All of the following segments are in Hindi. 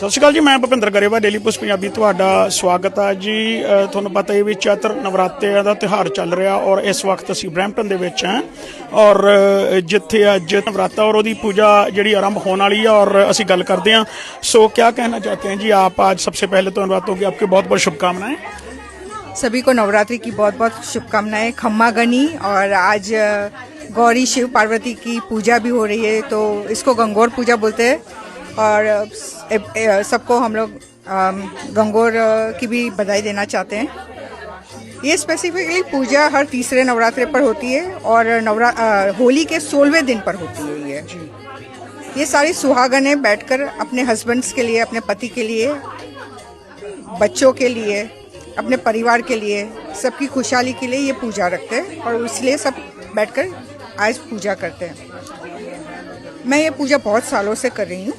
ਸਤਿ ਸ਼੍ਰੀ ਅਕਾਲ ਜੀ, ਮੈਂ ਭੁਪਿੰਦਰ ਗਰੇਵਾਲ, ਡੇਲੀ ਪੋਸਟ ਪੰਜਾਬੀ ਤੁਹਾਡਾ ਸਵਾਗਤ ਹੈ ਜੀ। ਤੁਹਾਨੂੰ ਪਤਾ ਹੀ ਵੀ ਚੈਤਰ ਨਵਰਾਤਰਿਆਂ ਦਾ ਤਿਉਹਾਰ ਚੱਲ ਰਿਹਾ ਔਰ ਇਸ ਵਕਤ ਅਸੀਂ ਬਰੈਂਪਟਨ ਦੇ ਵਿੱਚ ਹਾਂ ਔਰ ਜਿੱਥੇ ਅੱਜ ਨਵਰਾਤਾ और ਉਹਦੀ पूजा ਜਿਹੜੀ आरंभ होने वाली है और ਅਸੀਂ ਗੱਲ ਕਰਦੇ ਹਾਂ। सो क्या कहना चाहते हैं जी आप? आज सबसे पहले तो नवरात्रों की आपकी बहुत बहुत शुभकामनाएं। सभी को नवरात्रि की बहुत बहुत शुभकामनाएं। खम्मा गनी और आज गौरी शिव पार्वती की पूजा भी हो रही है, तो इसको गंगोर पूजा बोलते हैं और सबको हम लोग गंगोर की भी बधाई देना चाहते हैं। ये स्पेसिफिकली पूजा हर तीसरे नवरात्रे पर होती है और होली के 16वें दिन पर होती है। ये सारी सुहागनें बैठकर अपने हस्बैंड्स के लिए, अपने पति के लिए, बच्चों के लिए, अपने परिवार के लिए, सबकी खुशहाली के लिए ये पूजा रखते हैं और इसलिए सब बैठकर आज पूजा करते हैं। मैं ये पूजा बहुत सालों से कर रही हूँ,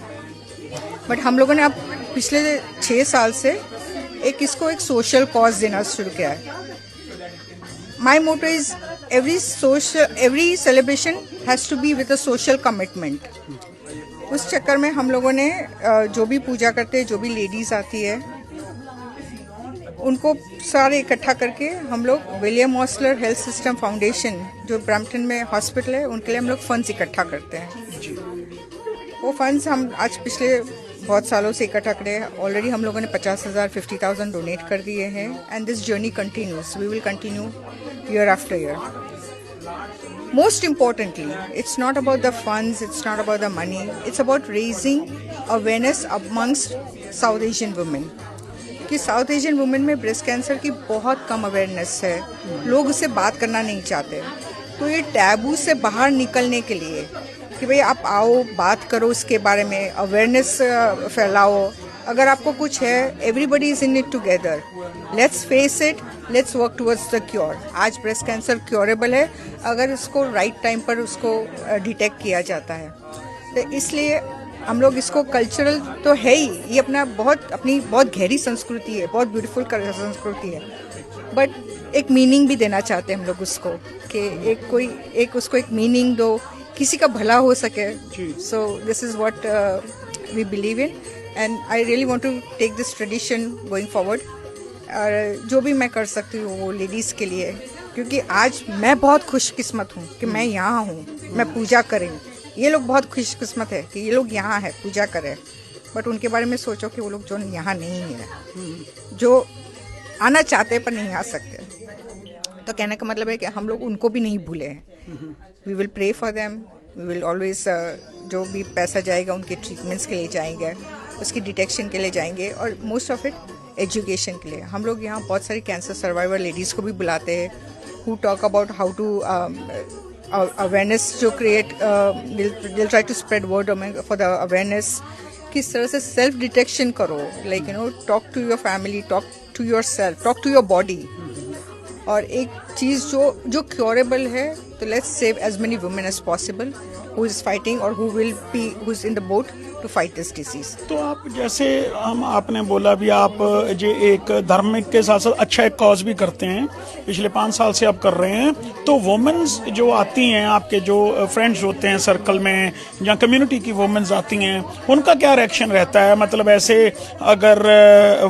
बट हम लोगों ने अब पिछले 6 साल से इसको एक सोशल कॉज देना शुरू किया है। My motto is every celebration has to be with a social commitment. उस चक्कर में हम लोगों ने जो भी पूजा करते हैं, जो भी लेडीज़ आती है, उनको सारे इकट्ठा करके हम लोग विलियम ऑस्लर हेल्थ सिस्टम फाउंडेशन जो ब्रैम्पटन में हॉस्पिटल है, उनके लिए हम लोग फंड्स इकट्ठा करते हैं। वो फंड्स हम आज पिछले बहुत सालों से इकट्ठा करे। ऑलरेडी हम लोगों ने 50,000 50,000 डोनेट कर दिए हैं and this journey continues. We will continue year after year. Most importantly, it's not about the funds, it's not about the money, it's about raising awareness amongst South Asian women. कि साउथ एशियन वुमेन में ब्रेस्ट कैंसर की बहुत कम अवेयरनेस है, लोग उससे बात करना नहीं चाहते। तो ये टैबू से बाहर निकलने के लिए कि भाई आप आओ, बात करो, उसके बारे में अवेयरनेस फैलाओ। अगर आपको कुछ है, everybody is in it together, let's face it, let's work towards the cure. आज ब्रेस्ट कैंसर क्योरेबल है अगर इसको राइट टाइम पर उसको डिटेक्ट किया जाता है। तो इसलिए हम लोग इसको कल्चरल तो है ही, ये अपनी बहुत गहरी संस्कृति है, बहुत ब्यूटीफुल संस्कृति है, बट एक मीनिंग भी देना चाहते हैं हम लोग उसको कि उसको एक मीनिंग दो, किसी का भला हो सके। So this is what we believe in and I really want to take this tradition going forward. और जो भी मैं कर सकती हूँ वो लेडीज़ के लिए, क्योंकि आज मैं बहुत खुशकिस्मत हूँ कि मैं यहाँ हूँ, मैं पूजा करें। ये लोग बहुत खुशकिस्मत है कि ये लोग यहाँ है, पूजा करें, बट उनके बारे में सोचो कि वो लोग जो यहाँ नहीं है, जो आना चाहते पर नहीं आ सकते। तो कहने का मतलब है कि हम लोग उनको भी नहीं भूले हैं। We will pray for them, we will always जो भी पैसा जाएगा उनके ट्रीटमेंट्स के लिए जाएंगे, उसकी डिटेक्शन के लिए जाएंगे और मोस्ट ऑफ इट एजुकेशन के लिए। हम लोग यहाँ बहुत सारी कैंसर सर्वाइवर लेडीज़ को भी बुलाते हैं who talk about how to awareness जो create, will try to spread word for the awareness. किस तरह से सेल्फ डिटेक्शन करो, like talk to your family, talk to your self, talk to your body. और एक चीज़ जो क्योरेबल है, तो let's save as many women as possible who is fighting और who is in the boat to fight this disease. तो आप जैसे आपने बोला भी, आप जो एक धार्मिक के साथ साथ अच्छा एक कॉज भी करते हैं, पिछले 5 साल से आप कर रहे हैं। तो वुमेन्स जो आती हैं, आपके जो फ्रेंड्स होते हैं सर्कल में या कम्युनिटी की वुमेन्स आती हैं, उनका क्या रिएक्शन रहता है? मतलब ऐसे अगर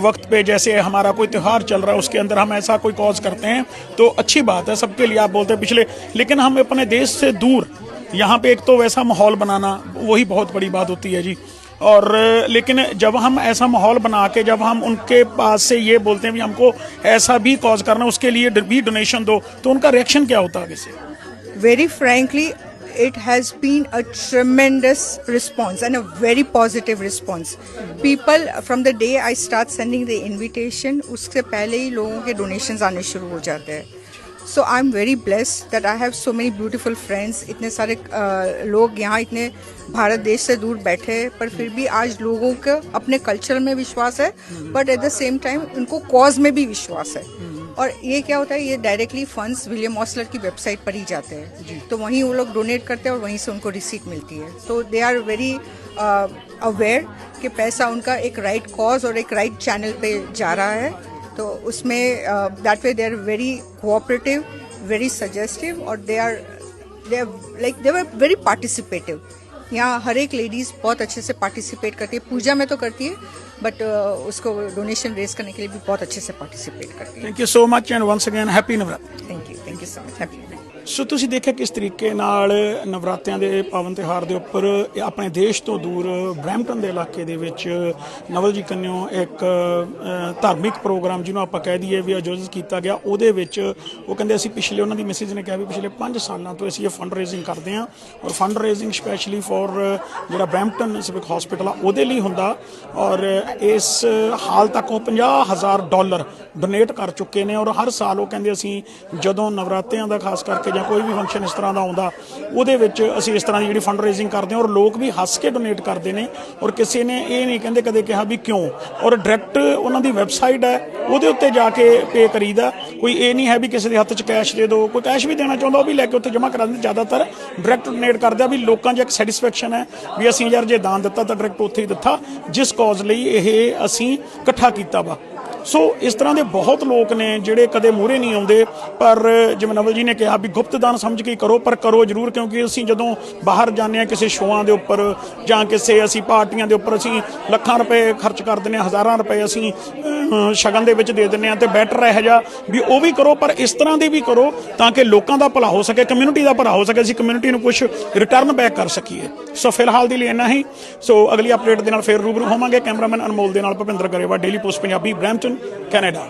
वक्त पे जैसे हमारा कोई त्यौहार चल रहा है उसके अंदर हम ऐसा कोई कॉज करते हैं तो अच्छी बात है सबके लिए, आप बोलते हैं पिछले, लेकिन हम अपने देश से दूर यहाँ पे एक तो वैसा माहौल बनाना वही बहुत बड़ी बात होती है जी। और लेकिन जब हम ऐसा माहौल बना के जब हम उनके पास से ये बोलते हैं भी हमको ऐसा भी कॉज करना, उसके लिए भी डोनेशन दो, तो उनका रिएक्शन क्या होता है आगे से? Very frankly it has been a tremendous response and a very positive response. People from the day I start sending the invitation, उससे पहले ही लोगों के donations आने शुरू हो जाते हैं। So I'm very blessed that I have so many beautiful friends. इतने सारे लोग यहाँ इतने भारत देश से दूर बैठे, पर फिर भी आज लोगों का अपने कल्चर में विश्वास है, but at the same time उनको कॉज में भी विश्वास है। और ये क्या होता है, ये डायरेक्टली फंड्स विलियम ऑस्लर की वेबसाइट पर ही जाते हैं, तो वहीं वो लोग डोनेट करते हैं और वहीं से उनको रिसीट मिलती है। तो दे आर वेरी अवेयर कि पैसा उनका एक राइट कॉज और एक राइट चैनल पे जा रहा है। तो उसमें that way they are very cooperative, very suggestive और दे आर वेरी पार्टिसिपेटिव। यहाँ हर एक लेडीज बहुत अच्छे से पार्टिसिपेट करती है, पूजा में तो करती है बट उसको डोनेशन रेज करने के लिए भी बहुत अच्छे से पार्टिसिपेट करती है। Thank you so much and once again happy Navratra. Thank you so much, happy. So ਤੁਸੀਂ ਦੇਖਿਆ ਕਿਸ ਤਰੀਕੇ ਨਾਲ ਨਵਰਾਤਰਿਆਂ ਦੇ ਪਾਵਨ ਤਿਉਹਾਰ ਦੇ ਉੱਪਰ ਆਪਣੇ ਦੇਸ਼ ਤੋਂ ਦੂਰ ਬਰੈਂਪਟਨ ਦੇ ਇਲਾਕੇ ਦੇ ਵਿੱਚ ਨਵਲ ਜੀ ਕੰਨਿਓ ਇੱਕ ਧਾਰਮਿਕ ਪ੍ਰੋਗਰਾਮ ਜਿਹਨੂੰ ਆਪਾਂ ਕਹਿ ਦਈਏ ਵੀ ਆਯੋਜਿਤ ਕੀਤਾ ਗਿਆ। ਉਹਦੇ ਵਿੱਚ ਉਹ ਕਹਿੰਦੇ ਅਸੀਂ ਪਿਛਲੇ, ਉਹਨਾਂ ਦੀ ਮੈਸੇਜ ਨੇ ਕਿਹਾ ਵੀ ਪਿਛਲੇ 5 ਸਾਲਾਂ ਤੋਂ ਅਸੀਂ ਇਹ ਫੰਡ ਰੇਜ਼ਿੰਗ ਕਰਦੇ ਹਾਂ ਔਰ ਫੰਡ ਰੇਜ਼ਿੰਗ ਸਪੈਸ਼ਲੀ ਫॉर ਜਿਹੜਾ ਬਰੈਂਪਟਨ ਸਿਵਿਕ ਹਸਪੀਟਲ ਆ ਉਹਦੇ ਲਈ ਹੁੰਦਾ ਔਰ ਇਸ ਹਾਲ ਤੱਕ ਉਹ $50,000 ਡੋਨੇਟ ਕਰ ਚੁੱਕੇ ਨੇ ਔਰ ਹਰ ਸਾਲ ਉਹ ਕਹਿੰਦੇ ਅਸੀਂ ਜਦੋਂ ਨਵਰਾਤਰਿਆਂ ਦਾ ਖਾਸ ਕਰਕੇ ਜਾਂ ਕੋਈ ਵੀ ਫੰਕਸ਼ਨ ਇਸ ਤਰ੍ਹਾਂ ਦਾ ਆਉਂਦਾ ਉਹਦੇ ਵਿੱਚ ਅਸੀਂ ਇਸ ਤਰ੍ਹਾਂ ਦੀ ਜਿਹੜੀ ਫੰਡ ਰੇਜ਼ਿੰਗ ਕਰਦੇ ਹਾਂ ਔਰ ਲੋਕ ਵੀ ਹੱਸ ਕੇ ਡੋਨੇਟ ਕਰਦੇ ਨੇ ਔਰ ਕਿਸੇ ਨੇ ਇਹ ਨਹੀਂ ਕਹਿੰਦੇ ਕਦੇ ਕਿਹਾ ਵੀ ਕਿਉਂ। ਔਰ ਡਾਇਰੈਕਟ ਉਹਨਾਂ ਦੀ ਵੈਬਸਾਈਟ ਹੈ ਉਹਦੇ ਉੱਤੇ ਜਾ ਕੇ ਪੇ ਕਰੀਦਾ, ਕੋਈ ਇਹ ਨਹੀਂ ਹੈ ਵੀ ਕਿਸੇ ਦੇ ਹੱਥ 'ਚ ਕੈਸ਼ ਦੇ ਦਿਓ, ਕੋਈ ਕੈਸ਼ ਵੀ ਦੇਣਾ ਚਾਹੁੰਦਾ ਉਹ ਵੀ ਲੈ ਕੇ ਉੱਥੇ ਜਮ੍ਹਾਂ ਕਰਾ ਦਿੰਦੇ। ਜ਼ਿਆਦਾਤਰ ਡਾਇਰੈਕਟ ਡੋਨੇਟ ਕਰਦੇ ਆ ਵੀ ਲੋਕਾਂ 'ਚ ਇੱਕ ਸੈਟਿਸਫੈਕਸ਼ਨ ਹੈ ਵੀ ਅਸੀਂ ਯਾਰ ਜੇ ਦਾਨ ਦਿੱਤਾ ਤਾਂ ਡਾਇਰੈਕਟ ਉੱਥੇ ਹੀ ਦਿੱਤਾ ਜਿਸ ਕੌਜ਼ ਲਈ ਇਹ ਅਸੀਂ ਇਕੱਠਾ ਕੀਤਾ ਵਾ। ਸੋ ਇਸ ਤਰ੍ਹਾਂ ਦੇ ਬਹੁਤ ਲੋਕ ਨੇ ਜਿਹੜੇ ਕਦੇ ਮੂਹਰੇ ਨਹੀਂ ਆਉਂਦੇ ਪਰ ਜਿਵੇਂ ਨਵਲ ਜੀ ਨੇ ਕਿਹਾ ਵੀ ਗੁਪਤ ਦਾਨ ਸਮਝ ਕੇ ਕਰੋ ਪਰ ਕਰੋ ਜ਼ਰੂਰ, ਕਿਉਂਕਿ ਅਸੀਂ ਜਦੋਂ ਬਾਹਰ ਜਾਂਦੇ ਹਾਂ ਕਿਸੇ ਸ਼ੋਆਂ ਦੇ ਉੱਪਰ ਜਾਂ ਕਿਸੇ ਅਸੀਂ ਪਾਰਟੀਆਂ ਦੇ ਉੱਪਰ ਅਸੀਂ ਲੱਖਾਂ ਰੁਪਏ ਖਰਚ ਕਰ ਦਿੰਦੇ ਹਾਂ, ਹਜ਼ਾਰਾਂ ਰੁਪਏ ਅਸੀਂ ਸ਼ਗਨ ਦੇ ਵਿੱਚ ਦੇ ਦਿੰਦੇ ਹਾਂ ਤੇ ਬੈਟਰ ਇਹ ਜਿਹਾ ਵੀ ਉਹ ਵੀ ਕਰੋ ਪਰ ਇਸ ਤਰ੍ਹਾਂ ਦੀ ਵੀ ਕਰੋ ਤਾਂ ਕਿ ਲੋਕਾਂ ਦਾ ਭਲਾ ਹੋ ਸਕੇ, ਕਮਿਊਨਿਟੀ ਦਾ ਭਲਾ ਹੋ ਸਕੇ, ਅਸੀਂ ਕਮਿਊਨਿਟੀ ਨੂੰ ਕੁਝ ਰਿਟਰਨ ਬੈਕ ਕਰ ਸਕੀਏ। ਸੋ ਫਿਲਹਾਲ ਦੇ ਲਈ ਇੰਨਾ ਹੀ। ਸੋ ਅਗਲੀ ਅਪਡੇਟ ਦੇ ਨਾਲ ਫਿਰ ਰੂਬਰੂ ਹੋਵਾਂਗੇ। ਕੈਮਰਾਮੈਨ ਅਨਮੋਲ ਦੇ ਨਾਲ Bhupinder Grewal, daily post Punjabi, Brampton, Canada.